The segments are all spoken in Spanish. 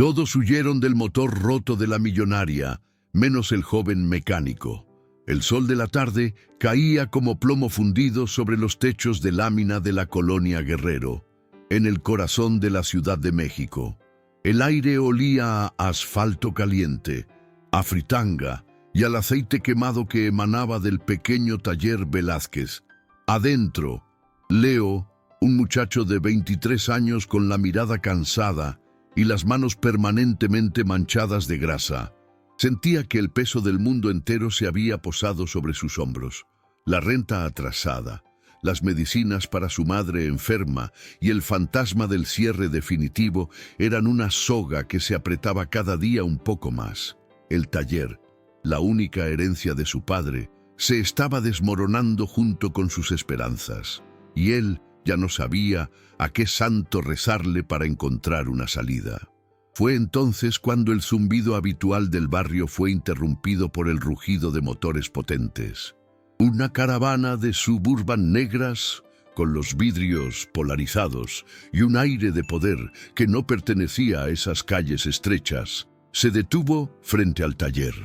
Todos huyeron del motor roto de la millonaria, menos el joven mecánico. El sol de la tarde caía como plomo fundido sobre los techos de lámina de la colonia Guerrero, en el corazón de la Ciudad de México. El aire olía a asfalto caliente, a fritanga y al aceite quemado que emanaba del pequeño taller Velázquez. Adentro, Leo, un muchacho de 23 años con la mirada cansada y las manos permanentemente manchadas de grasa, sentía que el peso del mundo entero se había posado sobre sus hombros. La renta atrasada, las medicinas para su madre enferma y el fantasma del cierre definitivo eran una soga que se apretaba cada día un poco más. El taller, la única herencia de su padre, se estaba desmoronando junto con sus esperanzas, y él ya no sabía a qué santo rezarle para encontrar una salida. Fue entonces cuando el zumbido habitual del barrio fue interrumpido por el rugido de motores potentes. Una caravana de Suburban negras, con los vidrios polarizados y un aire de poder que no pertenecía a esas calles estrechas, se detuvo frente al taller.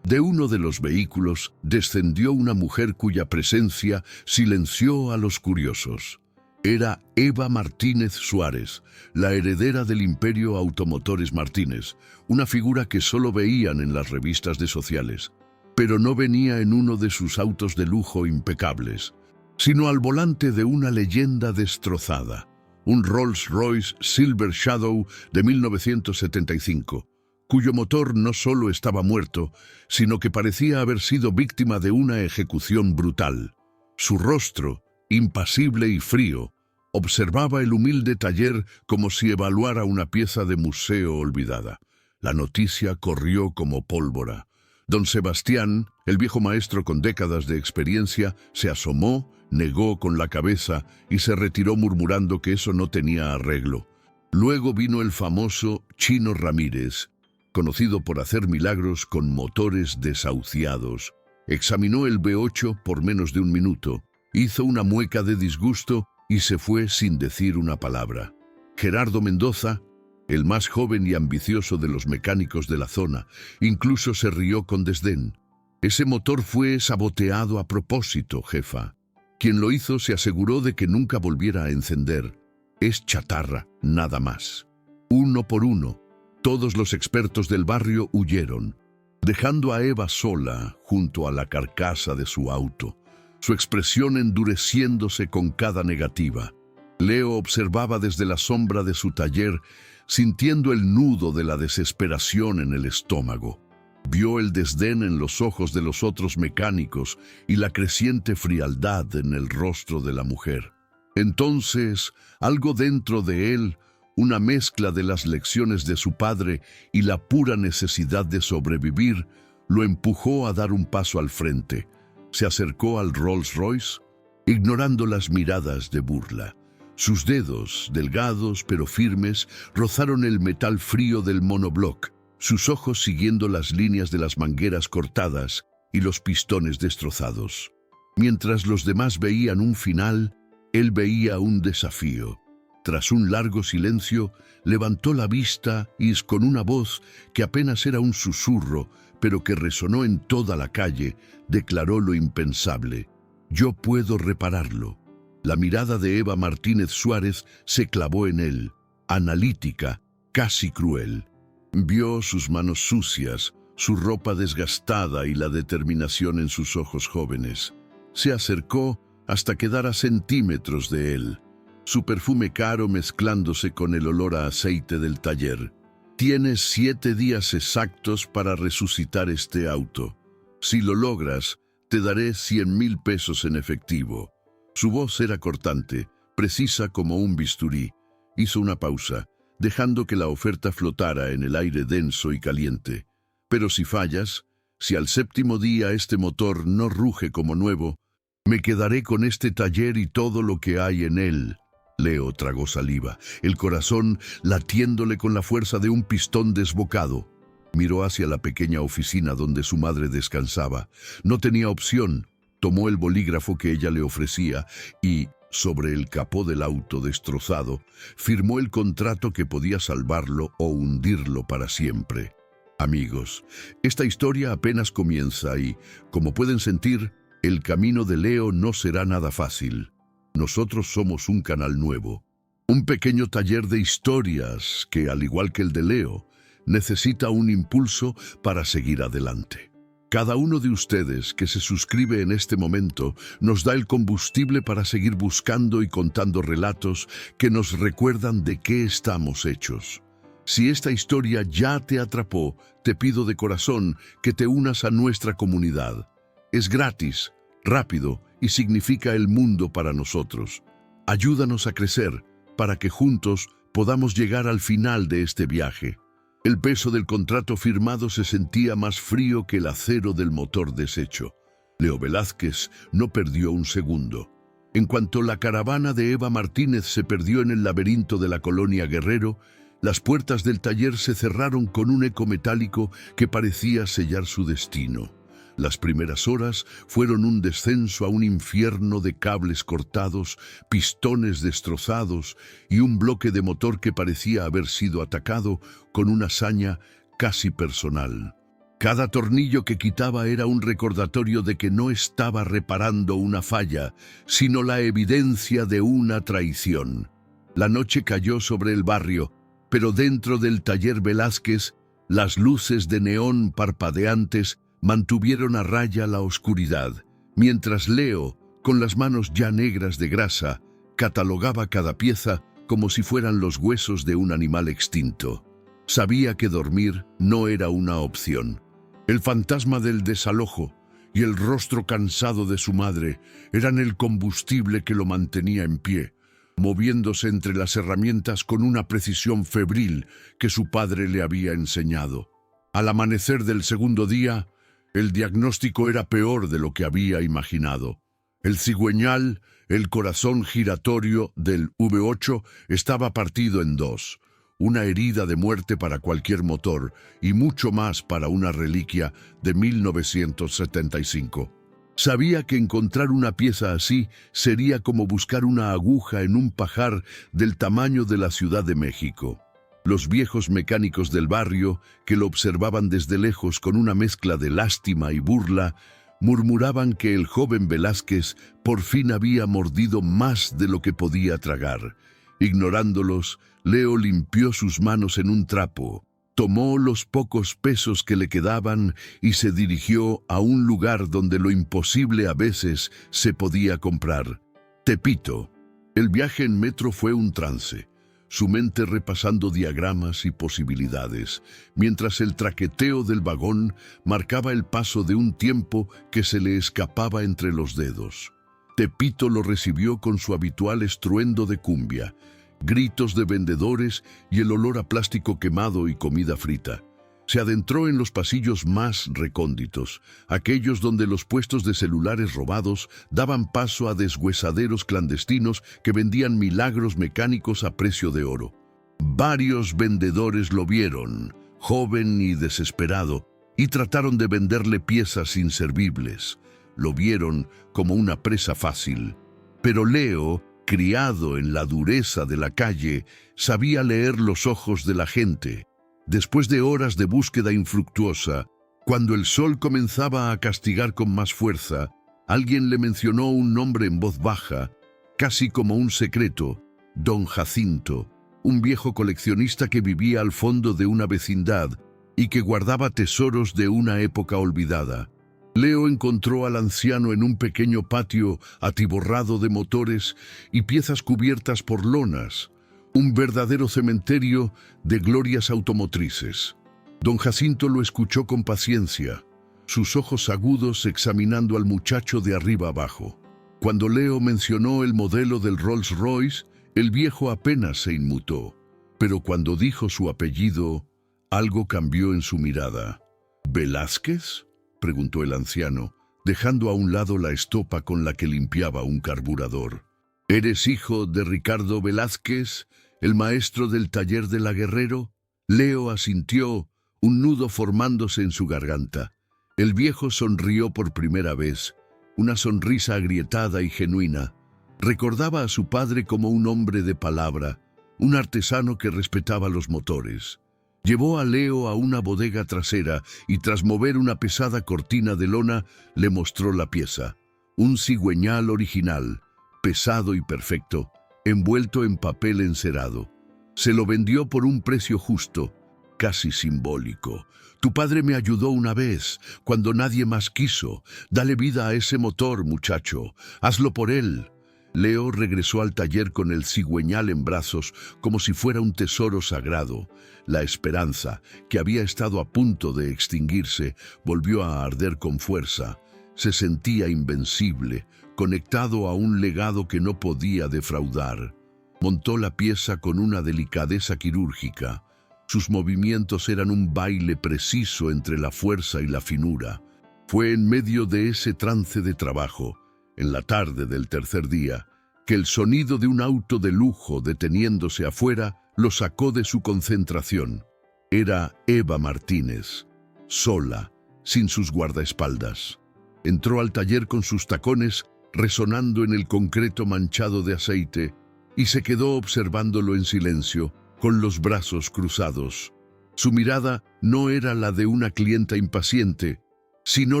De uno de los vehículos descendió una mujer cuya presencia silenció a los curiosos. Era Eva Martínez Suárez, la heredera del Imperio Automotores Martínez, una figura que solo veían en las revistas de sociales. Pero no venía en uno de sus autos de lujo impecables, sino al volante de una leyenda destrozada, un Rolls-Royce Silver Shadow de 1975, cuyo motor no solo estaba muerto, sino que parecía haber sido víctima de una ejecución brutal. Su rostro, impasible y frío, observaba el humilde taller como si evaluara una pieza de museo olvidada. La noticia corrió como pólvora. Don Sebastián, el viejo maestro con décadas de experiencia, se asomó, negó con la cabeza y se retiró murmurando que eso no tenía arreglo. Luego vino el famoso Chino Ramírez, conocido por hacer milagros con motores desahuciados. Examinó el V8 por menos de un minuto, hizo una mueca de disgusto y se fue sin decir una palabra. Gerardo Mendoza, el más joven y ambicioso de los mecánicos de la zona, incluso se rió con desdén. Ese motor fue saboteado a propósito, jefa. Quien lo hizo se aseguró de que nunca volviera a encender. Es chatarra, nada más. Uno por uno, todos los expertos del barrio huyeron, dejando a Eva sola junto a la carcasa de su auto, su expresión endureciéndose con cada negativa. Leo observaba desde la sombra de su taller, sintiendo el nudo de la desesperación en el estómago. Vio el desdén en los ojos de los otros mecánicos y la creciente frialdad en el rostro de la mujer. Entonces, algo dentro de él, una mezcla de las lecciones de su padre y la pura necesidad de sobrevivir, lo empujó a dar un paso al frente. Se acercó al Rolls Royce, ignorando las miradas de burla. Sus dedos, delgados pero firmes, rozaron el metal frío del monobloc, sus ojos siguiendo las líneas de las mangueras cortadas y los pistones destrozados. Mientras los demás veían un final, él veía un desafío. Tras un largo silencio, levantó la vista y con una voz que apenas era un susurro, pero que resonó en toda la calle, declaró lo impensable: «Yo puedo repararlo». La mirada de Eva Martínez Suárez se clavó en él, analítica, casi cruel. Vio sus manos sucias, su ropa desgastada y la determinación en sus ojos jóvenes. Se acercó hasta quedar a centímetros de él, su perfume caro mezclándose con el olor a aceite del taller. «Tienes 7 días exactos para resucitar este auto. Si lo logras, te daré 100,000 pesos en efectivo». Su voz era cortante, precisa como un bisturí. Hizo una pausa, dejando que la oferta flotara en el aire denso y caliente. «Pero si fallas, si al 7º día este motor no ruge como nuevo, me quedaré con este taller y todo lo que hay en él». Leo tragó saliva, el corazón latiéndole con la fuerza de un pistón desbocado. Miró hacia la pequeña oficina donde su madre descansaba. No tenía opción. Tomó el bolígrafo que ella le ofrecía y, sobre el capó del auto destrozado, firmó el contrato que podía salvarlo o hundirlo para siempre. Amigos, esta historia apenas comienza y, como pueden sentir, el camino de Leo no será nada fácil. Nosotros somos un canal nuevo, un pequeño taller de historias que, al igual que el de Leo, necesita un impulso para seguir adelante. Cada uno de ustedes que se suscribe en este momento nos da el combustible para seguir buscando y contando relatos que nos recuerdan de qué estamos hechos. Si esta historia ya te atrapó, te pido de corazón que te unas a nuestra comunidad. Es gratis, rápido y significa el mundo para nosotros. Ayúdanos a crecer para que juntos podamos llegar al final de este viaje. El peso del contrato firmado se sentía más frío que el acero del motor deshecho. Leo Velázquez no perdió un segundo. En cuanto la caravana de Eva Martínez se perdió en el laberinto de la colonia Guerrero, las puertas del taller se cerraron con un eco metálico que parecía sellar su destino. Las primeras horas fueron un descenso a un infierno de cables cortados, pistones destrozados y un bloque de motor que parecía haber sido atacado con una saña casi personal. Cada tornillo que quitaba era un recordatorio de que no estaba reparando una falla, sino la evidencia de una traición. La noche cayó sobre el barrio, pero dentro del taller Velázquez, las luces de neón parpadeantes mantuvieron a raya la oscuridad, mientras Leo, con las manos ya negras de grasa, catalogaba cada pieza como si fueran los huesos de un animal extinto. Sabía que dormir no era una opción. El fantasma del desalojo y el rostro cansado de su madre eran el combustible que lo mantenía en pie, moviéndose entre las herramientas con una precisión febril que su padre le había enseñado. Al amanecer del segundo día, el diagnóstico era peor de lo que había imaginado. El cigüeñal, el corazón giratorio del V8, estaba partido en dos, una herida de muerte para cualquier motor y mucho más para una reliquia de 1975. Sabía que encontrar una pieza así sería como buscar una aguja en un pajar del tamaño de la Ciudad de México. Los viejos mecánicos del barrio, que lo observaban desde lejos con una mezcla de lástima y burla, murmuraban que el joven Velázquez por fin había mordido más de lo que podía tragar. Ignorándolos, Leo limpió sus manos en un trapo, tomó los pocos pesos que le quedaban y se dirigió a un lugar donde lo imposible a veces se podía comprar: Tepito. El viaje en metro fue un trance, su mente repasando diagramas y posibilidades, mientras el traqueteo del vagón marcaba el paso de un tiempo que se le escapaba entre los dedos. Tepito lo recibió con su habitual estruendo de cumbia, gritos de vendedores y el olor a plástico quemado y comida frita. Se adentró en los pasillos más recónditos, aquellos donde los puestos de celulares robados daban paso a deshuesaderos clandestinos que vendían milagros mecánicos a precio de oro. Varios vendedores lo vieron, joven y desesperado, y trataron de venderle piezas inservibles. Lo vieron como una presa fácil. Pero Leo, criado en la dureza de la calle, sabía leer los ojos de la gente. Después de horas de búsqueda infructuosa, cuando el sol comenzaba a castigar con más fuerza, alguien le mencionó un nombre en voz baja, casi como un secreto: Don Jacinto, un viejo coleccionista que vivía al fondo de una vecindad y que guardaba tesoros de una época olvidada. Leo encontró al anciano en un pequeño patio atiborrado de motores y piezas cubiertas por lonas, un verdadero cementerio de glorias automotrices. Don Jacinto lo escuchó con paciencia, sus ojos agudos examinando al muchacho de arriba abajo. Cuando Leo mencionó el modelo del Rolls Royce, el viejo apenas se inmutó, pero cuando dijo su apellido, algo cambió en su mirada. ¿Velázquez?, preguntó el anciano, dejando a un lado la estopa con la que limpiaba un carburador. ¿Eres hijo de Ricardo Velázquez, el maestro del taller de la Guerrero? Leo asintió, un nudo formándose en su garganta. El viejo sonrió por primera vez, una sonrisa agrietada y genuina. Recordaba a su padre como un hombre de palabra, un artesano que respetaba los motores. Llevó a Leo a una bodega trasera y tras mover una pesada cortina de lona, le mostró la pieza. Un cigüeñal original, pesado y perfecto, envuelto en papel encerado. Se lo vendió por un precio justo, casi simbólico. Tu padre me ayudó una vez, cuando nadie más quiso. Dale vida a ese motor, muchacho. Hazlo por él. Leo regresó al taller con el cigüeñal en brazos, como si fuera un tesoro sagrado. La esperanza, que había estado a punto de extinguirse, volvió a arder con fuerza. Se sentía invencible, conectado a un legado que no podía defraudar. Montó la pieza con una delicadeza quirúrgica. Sus movimientos eran un baile preciso entre la fuerza y la finura. Fue en medio de ese trance de trabajo, en la tarde del tercer día, que el sonido de un auto de lujo deteniéndose afuera lo sacó de su concentración. Era Eva Martínez, sola, sin sus guardaespaldas. Entró al taller con sus tacones resonando en el concreto manchado de aceite y se quedó observándolo en silencio, con los brazos cruzados. Su mirada no era la de una clienta impaciente, sino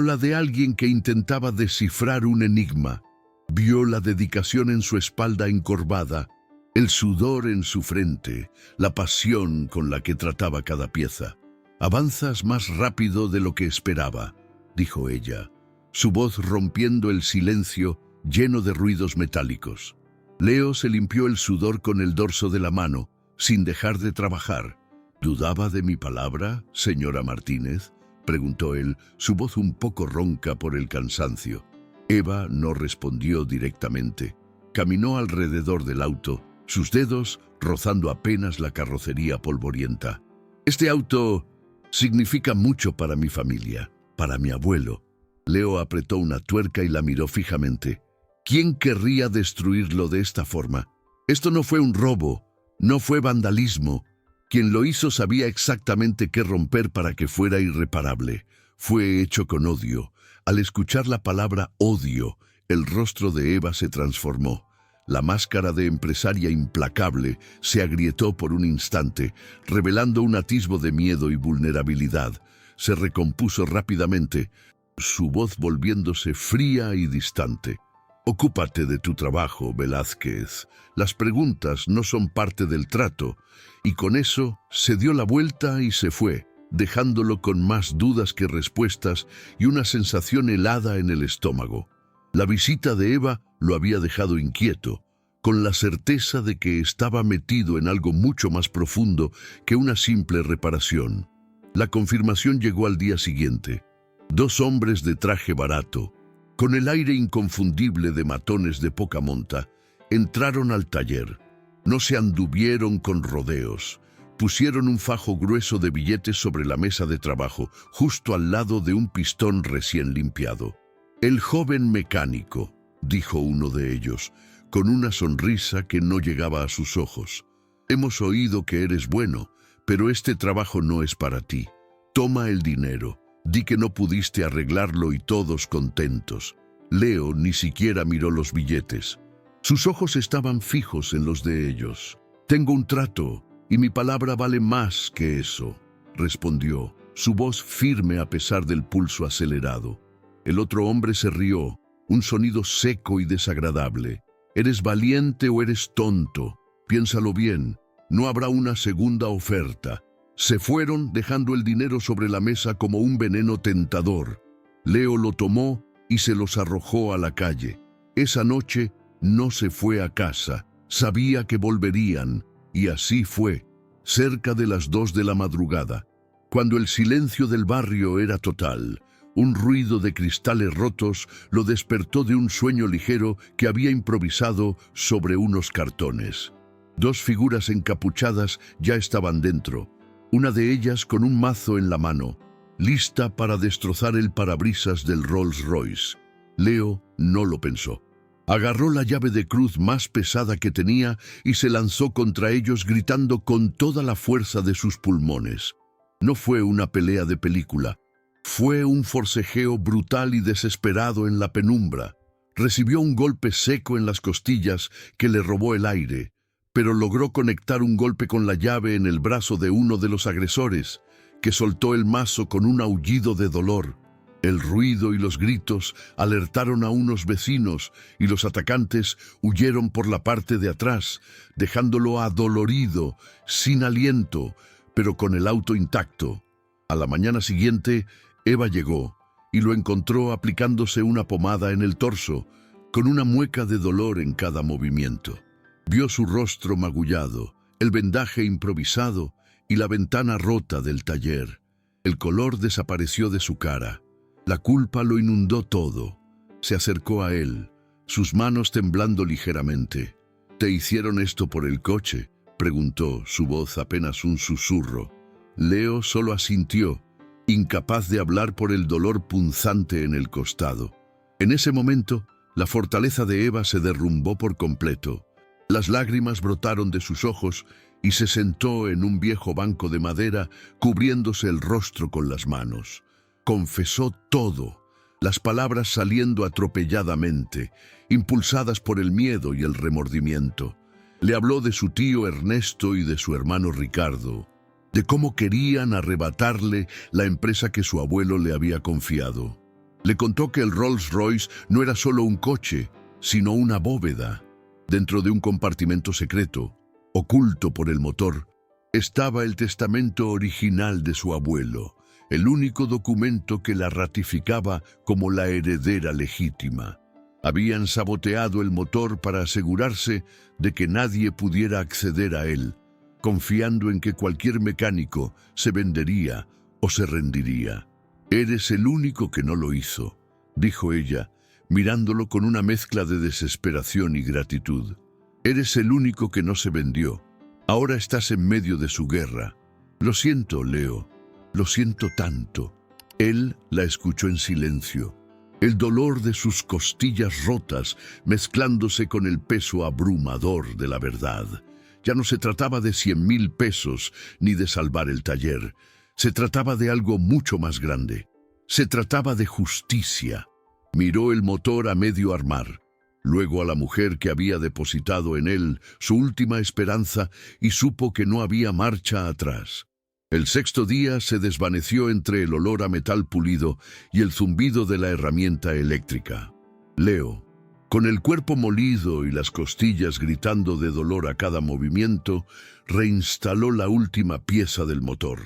la de alguien que intentaba descifrar un enigma. Vio la dedicación en su espalda encorvada, el sudor en su frente, la pasión con la que trataba cada pieza. «Avanzas más rápido de lo que esperaba», dijo ella, su voz rompiendo el silencio lleno de ruidos metálicos. Leo se limpió el sudor con el dorso de la mano, sin dejar de trabajar. «¿Dudaba de mi palabra, señora Martínez?», preguntó él, su voz un poco ronca por el cansancio. Eva no respondió directamente. Caminó alrededor del auto, sus dedos rozando apenas la carrocería polvorienta. «Este auto significa mucho para mi familia, para mi abuelo». Leo apretó una tuerca y la miró fijamente. «¿Quién querría destruirlo de esta forma? Esto no fue un robo, no fue vandalismo. Quien lo hizo sabía exactamente qué romper para que fuera irreparable. Fue hecho con odio». Al escuchar la palabra odio, el rostro de Eva se transformó. La máscara de empresaria implacable se agrietó por un instante, revelando un atisbo de miedo y vulnerabilidad. Se recompuso rápidamente, su voz volviéndose fría y distante. «Ocúpate de tu trabajo, Velázquez. Las preguntas no son parte del trato». Y con eso se dio la vuelta y se fue, dejándolo con más dudas que respuestas y una sensación helada en el estómago. La visita de Eva lo había dejado inquieto, con la certeza de que estaba metido en algo mucho más profundo que una simple reparación. La confirmación llegó al día siguiente. 2 hombres de traje barato, con el aire inconfundible de matones de poca monta, entraron al taller. No se anduvieron con rodeos. Pusieron un fajo grueso de billetes sobre la mesa de trabajo, justo al lado de un pistón recién limpiado. «El joven mecánico», dijo uno de ellos, con una sonrisa que no llegaba a sus ojos. «Hemos oído que eres bueno, pero este trabajo no es para ti. Toma el dinero, di que no pudiste arreglarlo y todos contentos». Leo ni siquiera miró los billetes. Sus ojos estaban fijos en los de ellos. «Tengo un trato, y mi palabra vale más que eso», respondió, su voz firme a pesar del pulso acelerado. El otro hombre se rió, un sonido seco y desagradable. «¿Eres valiente o eres tonto? Piénsalo bien, no habrá una segunda oferta». Se fueron dejando el dinero sobre la mesa como un veneno tentador. Leo lo tomó y se los arrojó a la calle. Esa noche no se fue a casa, sabía que volverían. Y así fue, cerca de las 2 de la madrugada, cuando el silencio del barrio era total. Un ruido de cristales rotos lo despertó de un sueño ligero que había improvisado sobre unos cartones. 2 figuras encapuchadas ya estaban dentro, una de ellas con un mazo en la mano, lista para destrozar el parabrisas del Rolls Royce. Leo no lo pensó. Agarró la llave de cruz más pesada que tenía y se lanzó contra ellos gritando con toda la fuerza de sus pulmones. No fue una pelea de película, fue un forcejeo brutal y desesperado en la penumbra. Recibió un golpe seco en las costillas que le robó el aire, pero logró conectar un golpe con la llave en el brazo de uno de los agresores, que soltó el mazo con un aullido de dolor. El ruido y los gritos alertaron a unos vecinos y los atacantes huyeron por la parte de atrás, dejándolo adolorido, sin aliento, pero con el auto intacto. A la mañana siguiente, Eva llegó y lo encontró aplicándose una pomada en el torso, con una mueca de dolor en cada movimiento. Vio su rostro magullado, el vendaje improvisado y la ventana rota del taller. El color desapareció de su cara. La culpa lo inundó todo. Se acercó a él, sus manos temblando ligeramente. «¿Te hicieron esto por el coche?», preguntó, su voz apenas un susurro. Leo solo asintió, incapaz de hablar por el dolor punzante en el costado. En ese momento, la fortaleza de Eva se derrumbó por completo. Las lágrimas brotaron de sus ojos y se sentó en un viejo banco de madera, cubriéndose el rostro con las manos. Confesó todo, las palabras saliendo atropelladamente, impulsadas por el miedo y el remordimiento. Le habló de su tío Ernesto y de su hermano Ricardo, de cómo querían arrebatarle la empresa que su abuelo le había confiado. Le contó que el Rolls Royce no era solo un coche, sino una bóveda. Dentro de un compartimento secreto, oculto por el motor, estaba el testamento original de su abuelo, el único documento que la ratificaba como la heredera legítima. Habían saboteado el motor para asegurarse de que nadie pudiera acceder a él, confiando en que cualquier mecánico se vendería o se rendiría. «Eres el único que no lo hizo», dijo ella, mirándolo con una mezcla de desesperación y gratitud. «Eres el único que no se vendió. Ahora estás en medio de su guerra. Lo siento, Leo. Lo siento tanto». Él la escuchó en silencio, el dolor de sus costillas rotas mezclándose con el peso abrumador de la verdad. Ya no se trataba de 100.000 pesos ni de salvar el taller. Se trataba de algo mucho más grande. Se trataba de justicia. Miró el motor a medio armar, luego a la mujer que había depositado en él su última esperanza y supo que no había marcha atrás. El sexto día se desvaneció entre el olor a metal pulido y el zumbido de la herramienta eléctrica. Leo, con el cuerpo molido y las costillas gritando de dolor a cada movimiento, reinstaló la última pieza del motor.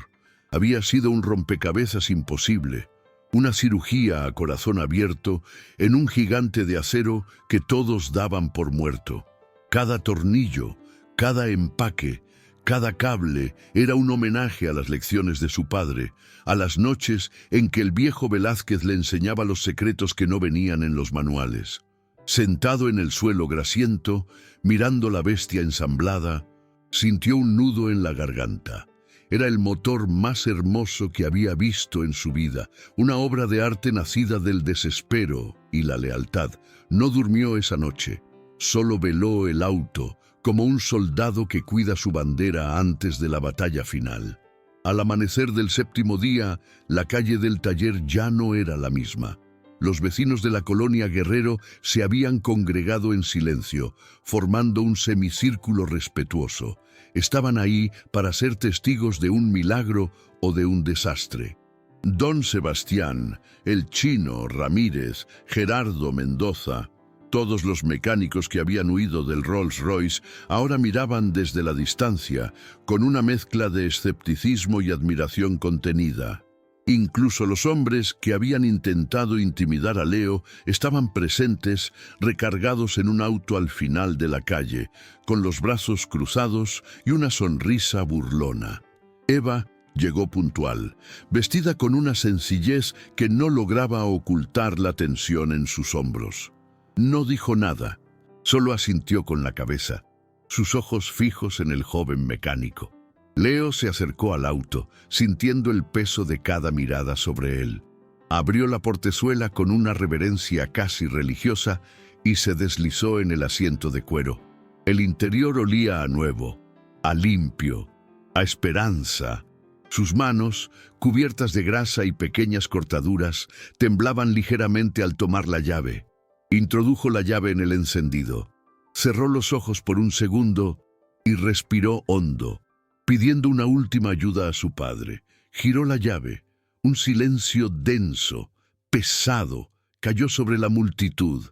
Había sido un rompecabezas imposible, una cirugía a corazón abierto en un gigante de acero que todos daban por muerto. Cada tornillo, cada empaque, cada cable era un homenaje a las lecciones de su padre, a las noches en que el viejo Velázquez le enseñaba los secretos que no venían en los manuales. Sentado en el suelo grasiento, mirando la bestia ensamblada, sintió un nudo en la garganta. Era el motor más hermoso que había visto en su vida, una obra de arte nacida del desespero y la lealtad. No durmió esa noche, solo veló el auto, como un soldado que cuida su bandera antes de la batalla final. Al amanecer del séptimo día, la calle del taller ya no era la misma. Los vecinos de la colonia Guerrero se habían congregado en silencio, formando un semicírculo respetuoso. Estaban ahí para ser testigos de un milagro o de un desastre. Don Sebastián, el Chino, Ramírez, Gerardo Mendoza, todos los mecánicos que habían huido del Rolls Royce ahora miraban desde la distancia, con una mezcla de escepticismo y admiración contenida. Incluso los hombres que habían intentado intimidar a Leo estaban presentes, recargados en un auto al final de la calle, con los brazos cruzados y una sonrisa burlona. Eva llegó puntual, vestida con una sencillez que no lograba ocultar la tensión en sus hombros. No dijo nada, solo asintió con la cabeza, sus ojos fijos en el joven mecánico. Leo se acercó al auto, sintiendo el peso de cada mirada sobre él. Abrió la portezuela con una reverencia casi religiosa y se deslizó en el asiento de cuero. El interior olía a nuevo, a limpio, a esperanza. Sus manos, cubiertas de grasa y pequeñas cortaduras, temblaban ligeramente al tomar la llave. Introdujo la llave en el encendido. Cerró los ojos por un segundo y respiró hondo, pidiendo una última ayuda a su padre. Giró la llave. Un silencio denso, pesado, cayó sobre la multitud.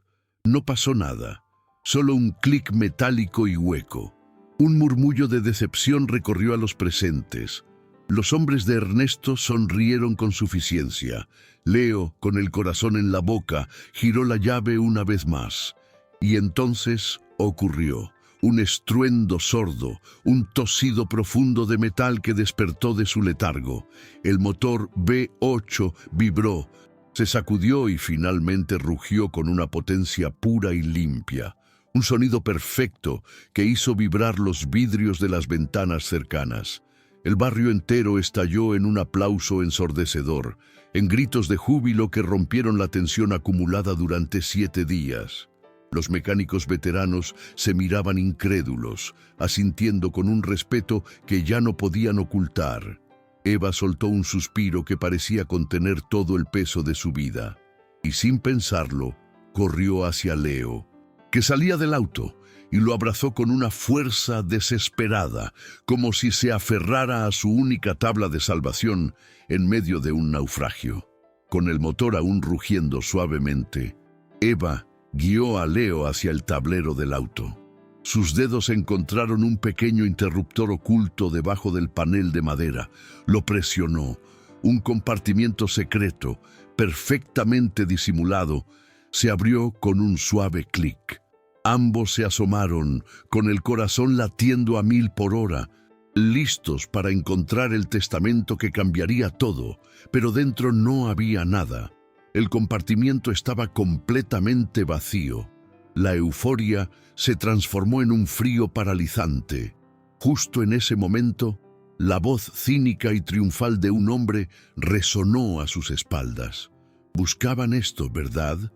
No pasó nada, solo un clic metálico y hueco. Un murmullo de decepción recorrió a los presentes. Los hombres de Ernesto sonrieron con suficiencia. Leo, con el corazón en la boca, giró la llave una vez más. Y entonces ocurrió. Un estruendo sordo, un tosido profundo de metal que despertó de su letargo. El motor V8 vibró, se sacudió y finalmente rugió con una potencia pura y limpia. Un sonido perfecto que hizo vibrar los vidrios de las ventanas cercanas. El barrio entero estalló en un aplauso ensordecedor, en gritos de júbilo que rompieron la tensión acumulada durante 7 días. Los mecánicos veteranos se miraban incrédulos, asintiendo con un respeto que ya no podían ocultar. Eva soltó un suspiro que parecía contener todo el peso de su vida, y sin pensarlo, corrió hacia Leo, que salía del auto, y lo abrazó con una fuerza desesperada, como si se aferrara a su única tabla de salvación en medio de un naufragio. Con el motor aún rugiendo suavemente, Eva guió a Leo hacia el tablero del auto. Sus dedos encontraron un pequeño interruptor oculto debajo del panel de madera. Lo presionó. Un compartimiento secreto, perfectamente disimulado, se abrió con un suave clic. Ambos se asomaron, con el corazón latiendo a 1000 por hora, listos para encontrar el testamento que cambiaría todo, pero dentro no había nada. El compartimiento estaba completamente vacío. La euforia se transformó en un frío paralizante. Justo en ese momento, la voz cínica y triunfal de un hombre resonó a sus espaldas. «Buscaban esto, ¿verdad?»,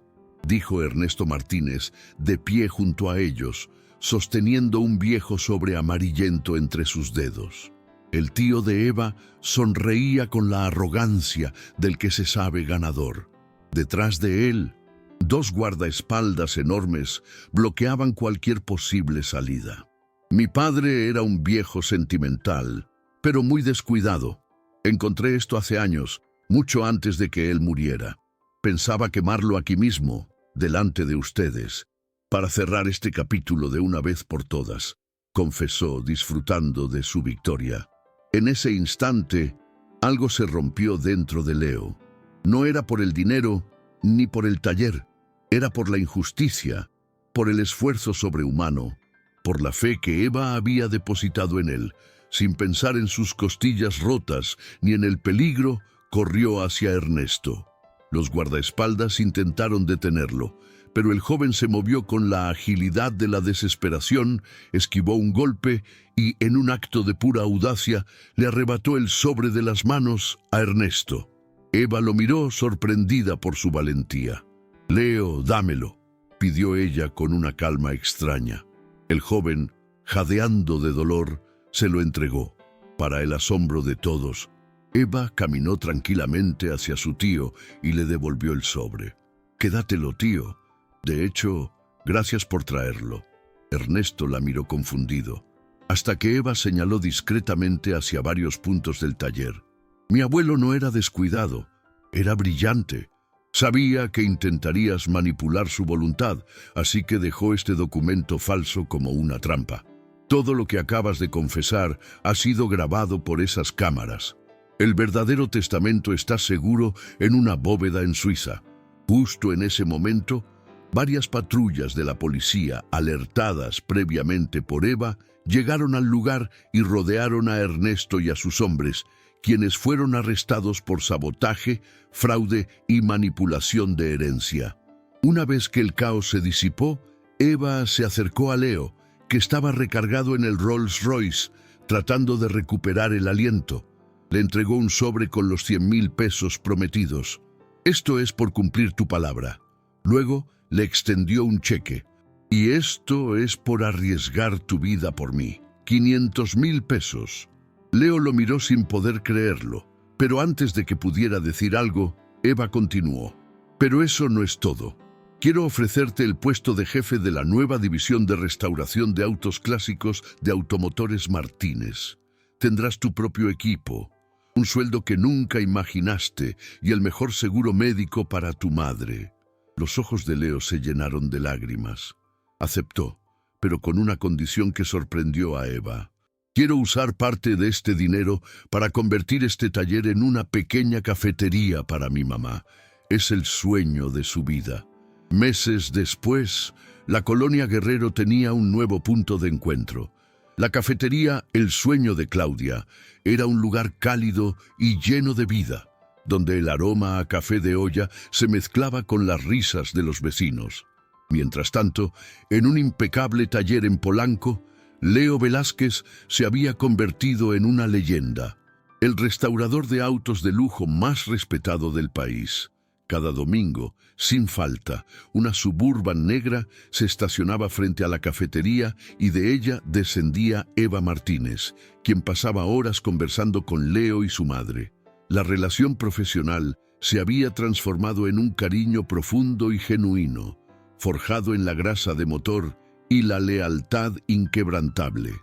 dijo Ernesto Martínez, de pie junto a ellos, sosteniendo un viejo sobre amarillento entre sus dedos. El tío de Eva sonreía con la arrogancia del que se sabe ganador. Detrás de él, 2 guardaespaldas enormes bloqueaban cualquier posible salida. Mi padre era un viejo sentimental, pero muy descuidado. Encontré esto hace años, mucho antes de que él muriera. Pensaba quemarlo aquí mismo, delante de ustedes, para cerrar este capítulo de una vez por todas, confesó, disfrutando de su victoria. En ese instante, algo se rompió dentro de Leo. No era por el dinero ni por el taller, era por la injusticia, por el esfuerzo sobrehumano, por la fe que Eva había depositado en él. Sin pensar en sus costillas rotas ni en el peligro, corrió hacia Ernesto. Los guardaespaldas intentaron detenerlo, pero el joven se movió con la agilidad de la desesperación, esquivó un golpe y, en un acto de pura audacia, le arrebató el sobre de las manos a Ernesto. Eva lo miró sorprendida por su valentía. «Leo, dámelo», pidió ella con una calma extraña. El joven, jadeando de dolor, se lo entregó. Para el asombro de todos, Eva caminó tranquilamente hacia su tío y le devolvió el sobre. «Quédatelo, tío. De hecho, gracias por traerlo». Ernesto la miró confundido, hasta que Eva señaló discretamente hacia varios puntos del taller. «Mi abuelo no era descuidado, era brillante. Sabía que intentarías manipular su voluntad, así que dejó este documento falso como una trampa. Todo lo que acabas de confesar ha sido grabado por esas cámaras. El verdadero testamento está seguro en una bóveda en Suiza». Justo en ese momento, varias patrullas de la policía, alertadas previamente por Eva, llegaron al lugar y rodearon a Ernesto y a sus hombres, quienes fueron arrestados por sabotaje, fraude y manipulación de herencia. Una vez que el caos se disipó, Eva se acercó a Leo, que estaba recargado en el Rolls Royce, tratando de recuperar el aliento. Le entregó un sobre con los 100.000 pesos prometidos. «Esto es por cumplir tu palabra». Luego le extendió un cheque. «Y esto es por arriesgar tu vida por mí. 500.000 pesos». Leo lo miró sin poder creerlo, pero antes de que pudiera decir algo, Eva continuó. «Pero eso no es todo. Quiero ofrecerte el puesto de jefe de la nueva división de restauración de autos clásicos de Automotores Martínez. Tendrás tu propio equipo, un sueldo que nunca imaginaste y el mejor seguro médico para tu madre. Los ojos de Leo se llenaron de lágrimas. Aceptó, pero con una condición que sorprendió a Eva. Quiero usar parte de este dinero para convertir este taller en una pequeña cafetería para mi mamá. Es el sueño de su vida. Meses después, la colonia Guerrero tenía un nuevo punto de encuentro. La cafetería El Sueño de Claudia era un lugar cálido y lleno de vida, donde el aroma a café de olla se mezclaba con las risas de los vecinos. Mientras tanto, en un impecable taller en Polanco, Leo Velázquez se había convertido en una leyenda, el restaurador de autos de lujo más respetado del país. Cada domingo, sin falta, una Suburban negra se estacionaba frente a la cafetería y de ella descendía Eva Martínez, quien pasaba horas conversando con Leo y su madre. La relación profesional se había transformado en un cariño profundo y genuino, forjado en la grasa de motor y la lealtad inquebrantable.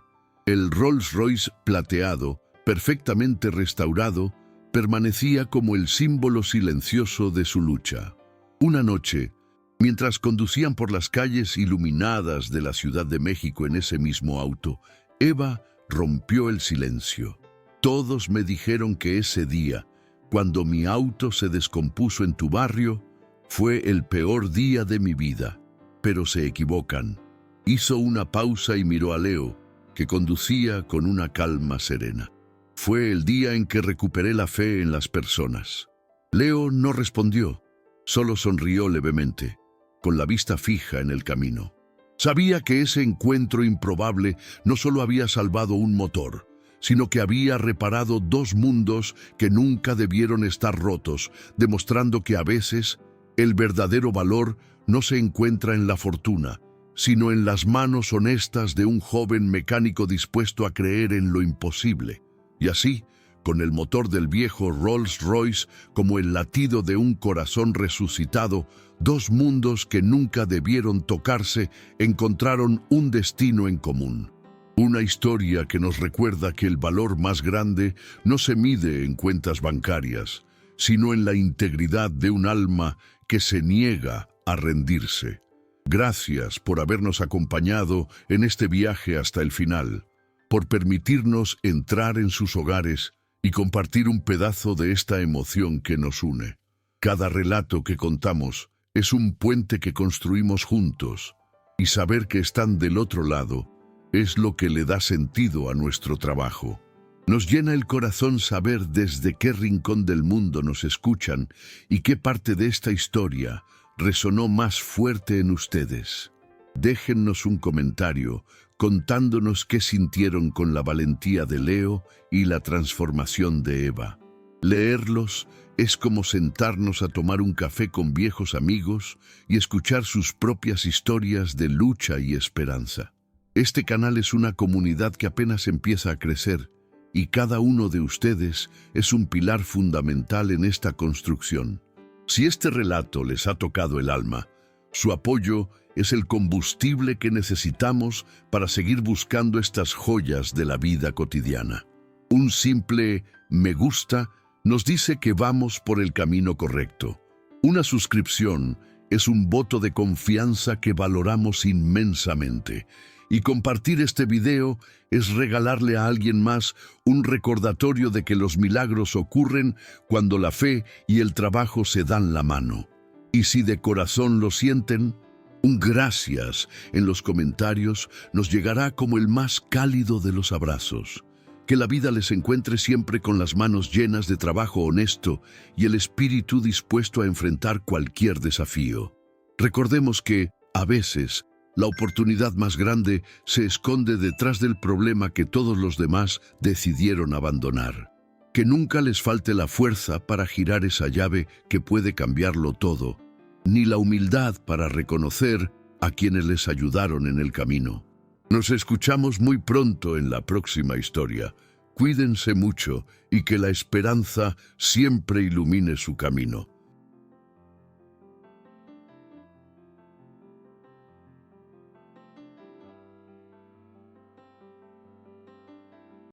El Rolls-Royce plateado, perfectamente restaurado, permanecía como el símbolo silencioso de su lucha. Una noche, mientras conducían por las calles iluminadas de la Ciudad de México en ese mismo auto, Eva rompió el silencio. Todos me dijeron que ese día, cuando mi auto se descompuso en tu barrio, fue el peor día de mi vida. Pero se equivocan. Hizo una pausa y miró a Leo, que conducía con una calma serena. Fue el día en que recuperé la fe en las personas. Leo no respondió, solo sonrió levemente, con la vista fija en el camino. Sabía que ese encuentro improbable no solo había salvado un motor, sino que había reparado dos mundos que nunca debieron estar rotos, demostrando que a veces el verdadero valor no se encuentra en la fortuna, sino en las manos honestas de un joven mecánico dispuesto a creer en lo imposible. Y así, con el motor del viejo Rolls-Royce como el latido de un corazón resucitado, dos mundos que nunca debieron tocarse encontraron un destino en común. Una historia que nos recuerda que el valor más grande no se mide en cuentas bancarias, sino en la integridad de un alma que se niega a rendirse. Gracias por habernos acompañado en este viaje hasta el final, por permitirnos entrar en sus hogares y compartir un pedazo de esta emoción que nos une. Cada relato que contamos es un puente que construimos juntos, y saber que están del otro lado es lo que le da sentido a nuestro trabajo. Nos llena el corazón saber desde qué rincón del mundo nos escuchan y qué parte de esta historia resonó más fuerte en ustedes. Déjennos un comentario contándonos qué sintieron con la valentía de Leo y la transformación de Eva. Leerlos es como sentarnos a tomar un café con viejos amigos y escuchar sus propias historias de lucha y esperanza. Este canal es una comunidad que apenas empieza a crecer y cada uno de ustedes es un pilar fundamental en esta construcción. Si este relato les ha tocado el alma, su apoyo es el combustible que necesitamos para seguir buscando estas joyas de la vida cotidiana. Un simple me gusta nos dice que vamos por el camino correcto. Una suscripción es un voto de confianza que valoramos inmensamente. Y compartir este video es regalarle a alguien más un recordatorio de que los milagros ocurren cuando la fe y el trabajo se dan la mano. Y si de corazón lo sienten, un gracias en los comentarios nos llegará como el más cálido de los abrazos. Que la vida les encuentre siempre con las manos llenas de trabajo honesto y el espíritu dispuesto a enfrentar cualquier desafío. Recordemos que, a veces, la oportunidad más grande se esconde detrás del problema que todos los demás decidieron abandonar. Que nunca les falte la fuerza para girar esa llave que puede cambiarlo todo, ni la humildad para reconocer a quienes les ayudaron en el camino. Nos escuchamos muy pronto en la próxima historia. Cuídense mucho y que la esperanza siempre ilumine su camino.